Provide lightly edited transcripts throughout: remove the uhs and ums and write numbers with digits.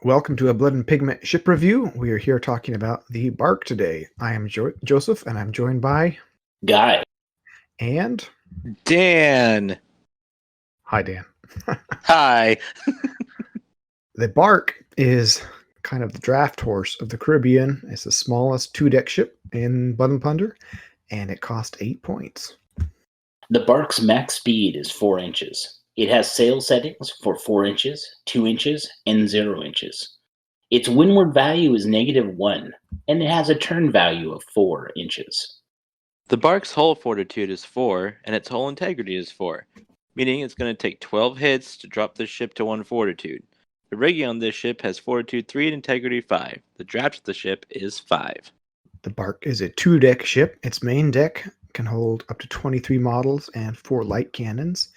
Welcome to a Blood and Pigment ship review. We are here talking about the Bark today. I am Joseph, and I'm joined by Guy. and Dan. hi, Dan. Hi. The Bark is kind of the draft horse of the Caribbean. It's the smallest two-deck ship in Blood and Plunder, and it cost 8 points. The Bark's max speed is 4 inches. It has sail settings for 4 inches, 2 inches, and 0 inches. Its windward value is -1, and it has a turn value of 4 inches. The Bark's hull fortitude is 4, and its hull integrity is 4, meaning it's going to take 12 hits to drop the ship to 1 fortitude. The rigging on this ship has fortitude 3 and integrity 5. The draft of the ship is 5. The Bark is a two-deck ship. Its main deck can hold up to 23 models and 4 light cannons.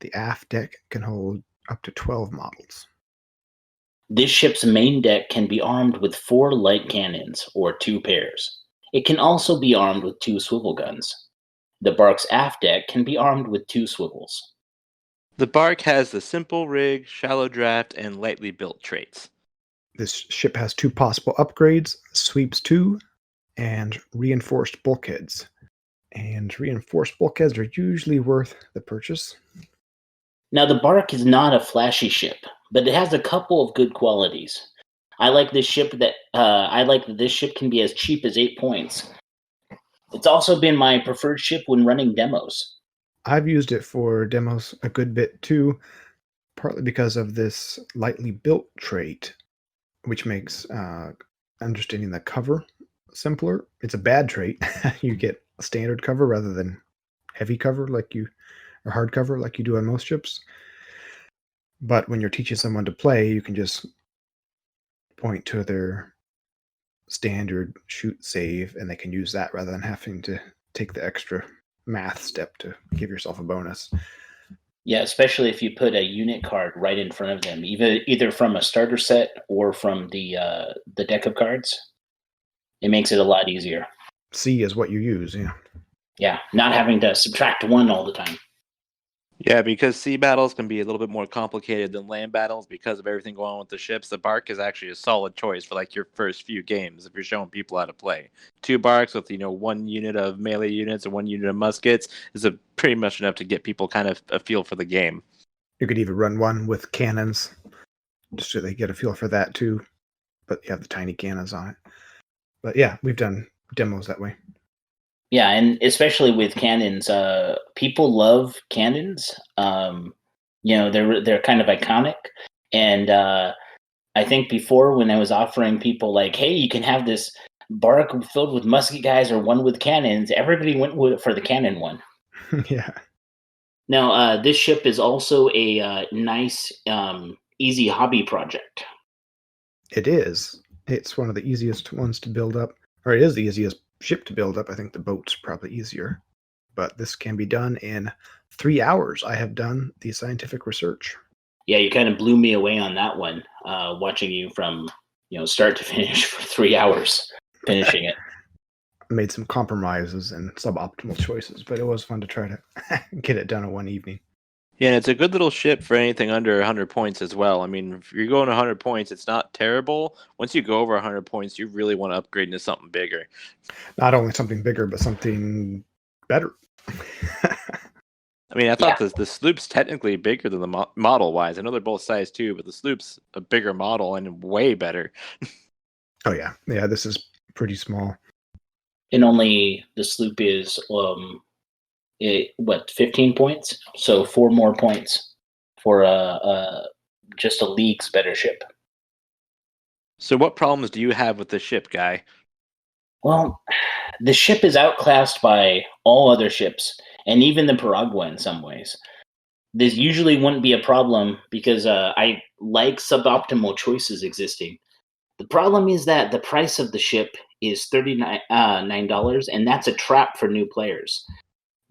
The aft deck can hold up to 12 models. This ship's main deck can be armed with 4 light cannons, or 2 pairs. It can also be armed with 2 swivel guns. The Bark's aft deck can be armed with 2 swivels. The Bark has the simple rig, shallow draft, and lightly built traits. This ship has 2 possible upgrades, sweeps 2, and reinforced bulkheads. And reinforced bulkheads are usually worth the purchase. Now, the Bark is not a flashy ship, but it has a couple of good qualities. I like that this ship can be as cheap as 8 points. It's also been my preferred ship when running demos. I've used it for demos a good bit too, partly because of this lightly built trait, which makes understanding the cover simpler. It's a bad trait. You get a standard cover rather than heavy cover or hard cover like you do on most ships. But when you're teaching someone to play, you can just point to their standard shoot save, and they can use that rather than having to take the extra math step to give yourself a bonus. Yeah, especially if you put a unit card right in front of them, either from a starter set or from the deck of cards. It makes it a lot easier. C is what you use, yeah. Yeah, not having to subtract 1 all the time. Yeah, because sea battles can be a little bit more complicated than land battles because of everything going on with the ships. The Bark is actually a solid choice for your first few games if you're showing people how to play. 2 Barks with 1 unit of melee units and 1 unit of muskets is pretty much enough to get people kind of a feel for the game. You could even run one with cannons, just so they get a feel for that too. But you have the tiny cannons on it. But yeah, we've done demos that way. Yeah, and especially with cannons, people love cannons. They're kind of iconic, and I think before when I was offering people hey, you can have this Bark filled with musket guys or one with cannons, everybody went for the cannon one. Yeah. Now, this ship is also a nice, easy hobby project. It is. It's one of the easiest ones to build up, or it is the easiest ship to build up. I think the boat's probably easier, but this can be done in 3 hours. I have done the scientific research. Yeah, you kind of blew me away on that one, watching you from start to finish for 3 hours, finishing it. Made some compromises and suboptimal choices, but it was fun to try to get it done in one evening. Yeah, and it's a good little ship for anything under 100 points as well. I mean, if you're going 100 points, it's not terrible. Once you go over 100 points, you really want to upgrade into something bigger. Not only something bigger, but something better. I mean, I thought the sloop's technically bigger than the model-wise. I know they're both size 2, but the sloop's a bigger model and way better. Oh, yeah. Yeah, this is pretty small. And only the sloop is 15 points, so 4 more points for just a league's better ship. So what problems do you have with the ship, Guy? Well, the ship is outclassed by all other ships, and even the Piragua in some ways. This usually wouldn't be a problem because I like suboptimal choices existing. The problem is that the price of the ship is $39, and that's a trap for new players.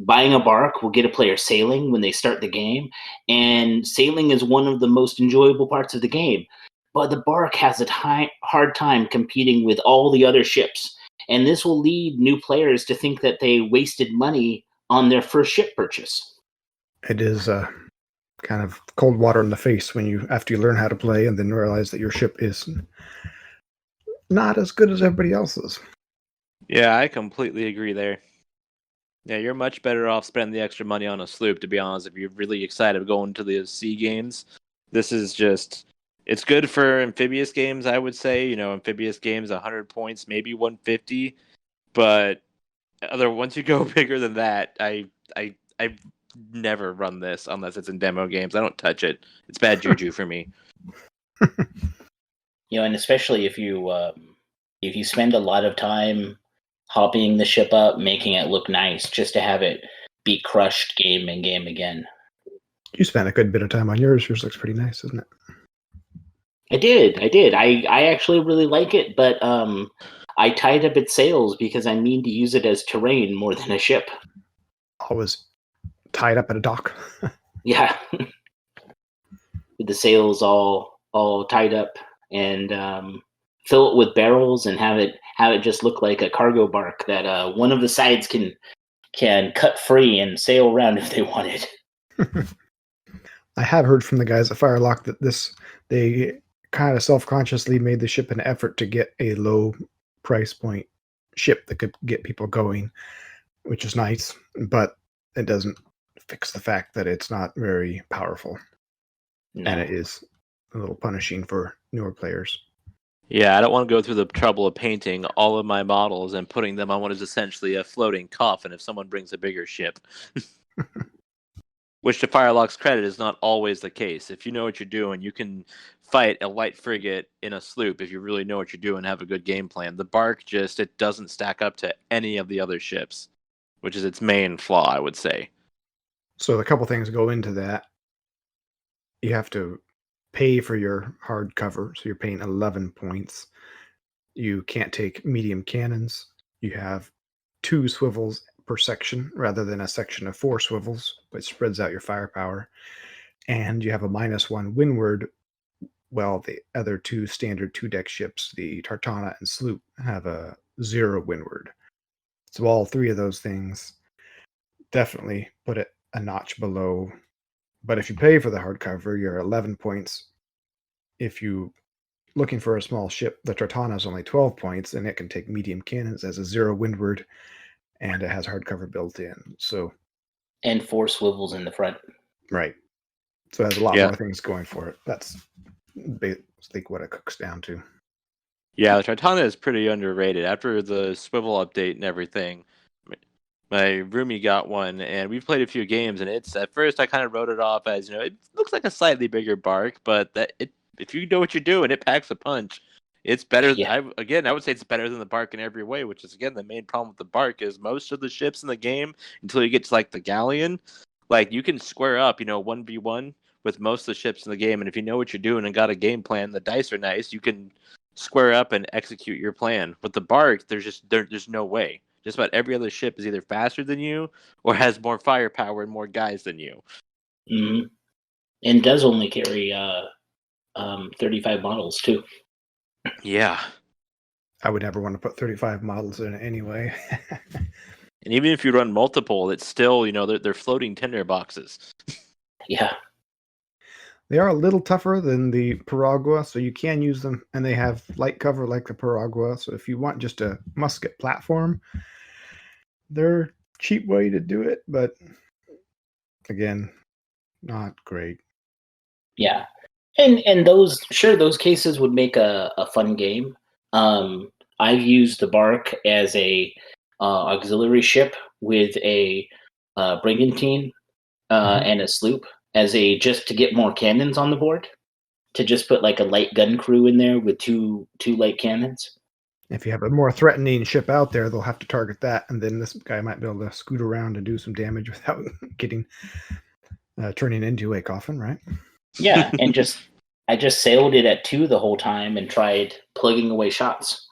Buying a Bark will get a player sailing when they start the game, and sailing is one of the most enjoyable parts of the game. But the Bark has a hard time competing with all the other ships, and this will lead new players to think that they wasted money on their first ship purchase. It is kind of cold water in the face when after you learn how to play and then realize that your ship is not as good as everybody else's. Yeah, I completely agree there. Yeah, you're much better off spending the extra money on a sloop, to be honest, if you're really excited going to the sea games. This is just, it's good for amphibious games, I would say. Amphibious games, 100 points, maybe 150. But once you go bigger than that, I've never run this unless it's in demo games. I don't touch it. It's bad juju for me. And especially if you spend a lot of time hopping the ship up, making it look nice, just to have it be crushed game and game again. You spent a good bit of time on yours. Yours looks pretty nice, isn't it? I did. I actually really like it, but I tied up its sails because I mean to use it as terrain more than a ship. Always tied up at a dock. Yeah. With the sails all tied up, and fill it with barrels and have it just look like a cargo bark that one of the sides can cut free and sail around if they wanted. I have heard from the guys at Firelock that they kind of self-consciously made the ship an effort to get a low price point ship that could get people going, which is nice, but it doesn't fix the fact that it's not very powerful. No. And it is a little punishing for newer players. Yeah, I don't want to go through the trouble of painting all of my models and putting them on what is essentially a floating coffin if someone brings a bigger ship. Which, to Firelock's credit, is not always the case. If you know what you're doing, you can fight a light frigate in a sloop if you really know what you're doing and have a good game plan. The bark it doesn't stack up to any of the other ships, which is its main flaw, I would say. So a couple things go into that. You have to pay for your hardcover, so you're paying 11 points. You can't take medium cannons. You have 2 swivels per section rather than a section of 4 swivels, which spreads out your firepower. And you have a -1 windward, while the other 2 standard 2-deck ships, the Tartana and Sloop, have a 0 windward. So all 3 of those things definitely put it a notch below. But if you pay for the hardcover, you're 11 points. If you looking for a small ship, the Tartana is only 12 points, and it can take medium cannons as a 0 windward, and it has hardcover built in. So, and 4 swivels in the front. Right. So it has a lot more things going for it. That's basically what it cooks down to. Yeah, the Tartana is pretty underrated. After the swivel update and everything, my roomie got one, and we've played a few games, and it's at first I kind of wrote it off as, it looks like a slightly bigger bark, but if you know what you're doing, it packs a punch. It's better. Yeah. I would say it's better than the bark in every way, which is, again, the main problem with the bark is most of the ships in the game, until you get to, like, the galleon, like, you can square up, 1v1 with most of the ships in the game, and if you know what you're doing and got a game plan, the dice are nice, you can square up and execute your plan. With the bark, there's no way. Just about every other ship is either faster than you or has more firepower and more guys than you. Mm-hmm. And does only carry 35 models too. Yeah. I would never want to put 35 models in it anyway. And even if you run multiple, it's still, they're floating tinder boxes. Yeah. They are a little tougher than the Piragua, so you can use them, and they have light cover like the Piragua. So if you want just a musket platform, they're a cheap way to do it, but again, not great. Yeah. And those cases would make a fun game. I've used the bark as a auxiliary ship with a brigantine and a sloop just to get more cannons on the board, to just put like a light gun crew in there with two light cannons. If you have a more threatening ship out there, they'll have to target that, and then this guy might be able to scoot around and do some damage without getting turning into a coffin, right? Yeah, and I just sailed it at 2 the whole time and tried plugging away shots.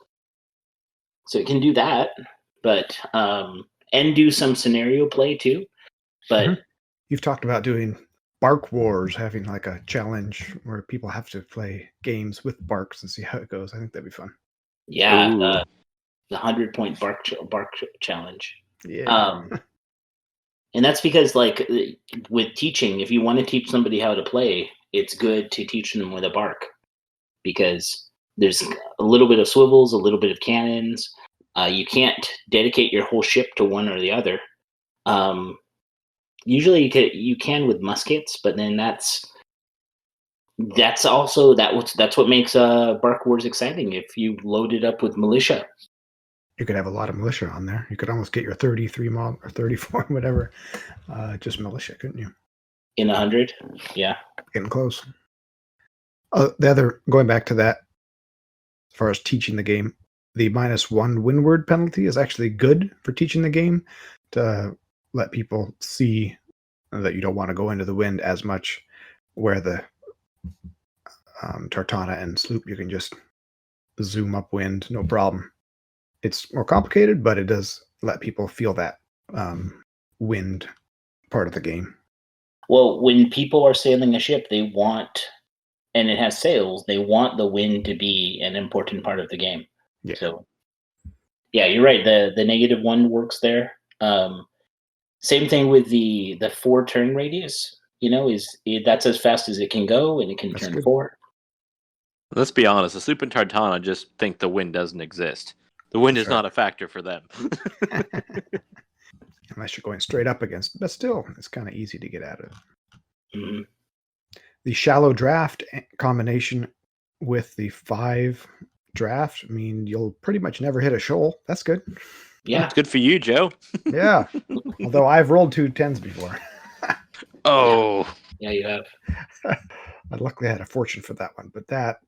So it can do that, but and do some scenario play too. But You've talked about doing bark wars, having like a challenge where people have to play games with barks and see how it goes. I think that'd be fun. Yeah, the 100-point bark challenge. Yeah. And that's because, like, with teaching, if you want to teach somebody how to play, it's good to teach them with a bark because there's a little bit of swivels, a little bit of cannons. You can't dedicate your whole ship to one or the other. Usually you can with muskets, but then that's also that's what makes Bark Wars exciting. If you load it up with militia, You could have a lot of militia on there. You could almost get your 33 mod or 34, whatever, just militia, couldn't you? in 100, yeah. Getting close. The other, going back to that, as far as teaching the game, the -1 windward penalty is actually good for teaching the game to let people see that you don't want to go into the wind as much, where the Tartana and sloop, you can just zoom upwind, no problem. It's more complicated, but it does let people feel that wind part of the game. Well, when people are sailing a ship, they want, and it has sails, they want the wind to be an important part of the game. Yeah. So, yeah, you're right. The -1 works there. Same thing with the 4 turn radius. That's as fast as it can go, and it can That's turn good. 4. Let's be honest, the Sloop and Tartana just think the wind doesn't exist. The wind is Sure. not a factor for them. Unless you're going straight up against, but still, it's kind of easy to get out of. Mm-hmm. The shallow draft combination with the 5 draft, I mean, you'll pretty much never hit a shoal. That's good. Yeah. It's good for you, Joe. Yeah. Although I've rolled 2 10s before. Oh. Yeah, you have. I luckily had a fortune for that one, but that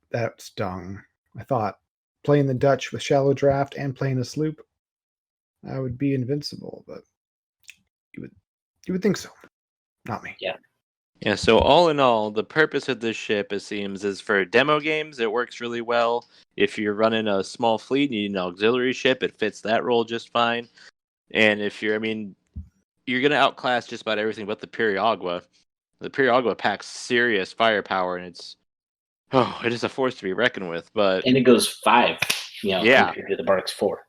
stung. I thought playing the Dutch with shallow draft and playing the sloop, I would be invincible, but you would think so. Not me. Yeah. Yeah, so all in all, the purpose of this ship, it seems, is for demo games. It works really well. If you're running a small fleet, you need an auxiliary ship, it fits that role just fine. And if you're going to outclass just about everything but the Periagua. The Periagua packs serious firepower, and it is a force to be reckoned with. But And it goes 5, yeah. compared to the Bark's 4.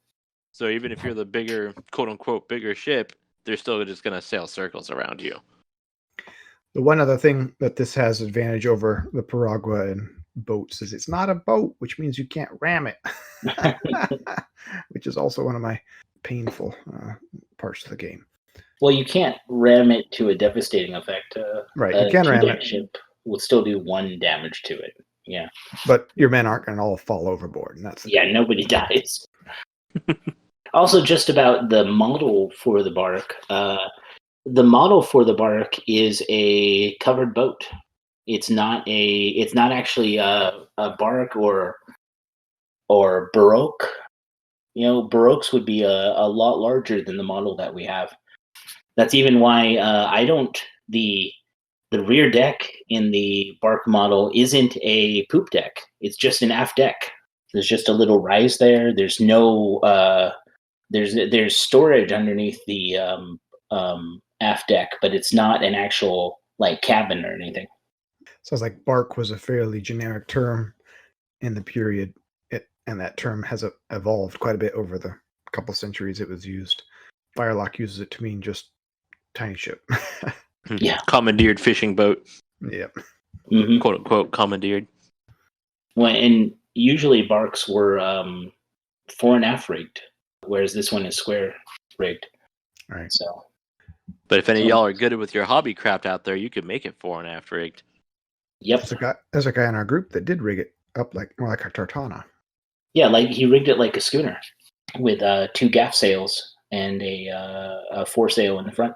So even if you're the bigger, quote unquote, bigger ship, they're still just going to sail circles around you. The one other thing that this has advantage over the Piragua and boats is it's not a boat, which means you can't ram it, which is also one of my painful parts of the game. Well, you can't ram it to a devastating effect. Right, you can ram it. Ship will still do 1 damage to it. Yeah. But your men aren't going to all fall overboard. And that's nobody dies. Also, just about the model for the Bark. The model for the Bark is a covered boat. It's not actually a bark or baroque. Baroques would be a lot larger than the model that we have. That's even why the rear deck in the Bark model isn't a poop deck. It's just an aft deck. There's just a little rise there. There's no there's storage underneath the aft deck, but it's not an actual like cabin or anything. Sounds like bark was a fairly generic term in the period, and that term has evolved quite a bit over the couple centuries it was used. Firelock uses it to mean just tiny ship. Yeah. Commandeered fishing boat. Yep. Mm-hmm. Quote unquote commandeered. Well, and usually barks were fore and aft rigged, whereas this one is square rigged. Right. So. But if any of y'all are good with your hobby craft out there, you could make it fore and aft rigged. Yep. There's a guy in our group that did rig it up more like a Tartana. Yeah, like he rigged it like a schooner with 2 gaff sails and a foresail in the front.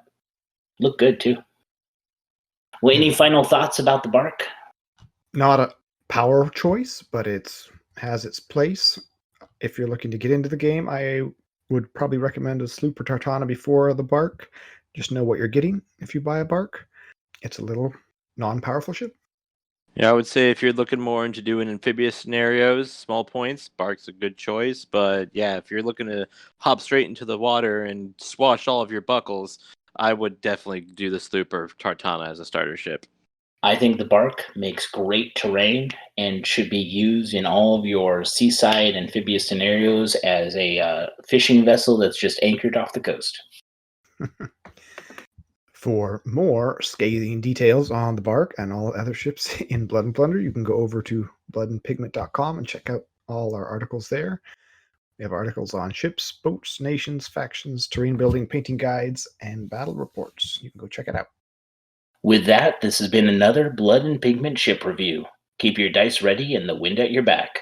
Looked good too. Well, any final thoughts about the Bark? Not a power choice, but it has its place. If you're looking to get into the game, I would probably recommend a sloop or Tartana before the Bark. Just know what you're getting if you buy a Bark. It's a little non-powerful ship. Yeah, I would say if you're looking more into doing amphibious scenarios, small points, Bark's a good choice. But yeah, if you're looking to hop straight into the water and swash all of your buckles, I would definitely do the sloop or Tartana as a starter ship. I think the Bark makes great terrain and should be used in all of your seaside amphibious scenarios as a fishing vessel that's just anchored off the coast. For more scathing details on the Bark and all other ships in Blood and Plunder, you can go over to bloodandpigment.com and check out all our articles there. We have articles on ships, boats, nations, factions, terrain building, painting guides, and battle reports. You can go check it out. With that, this has been another Blood and Pigment ship review. Keep your dice ready and the wind at your back.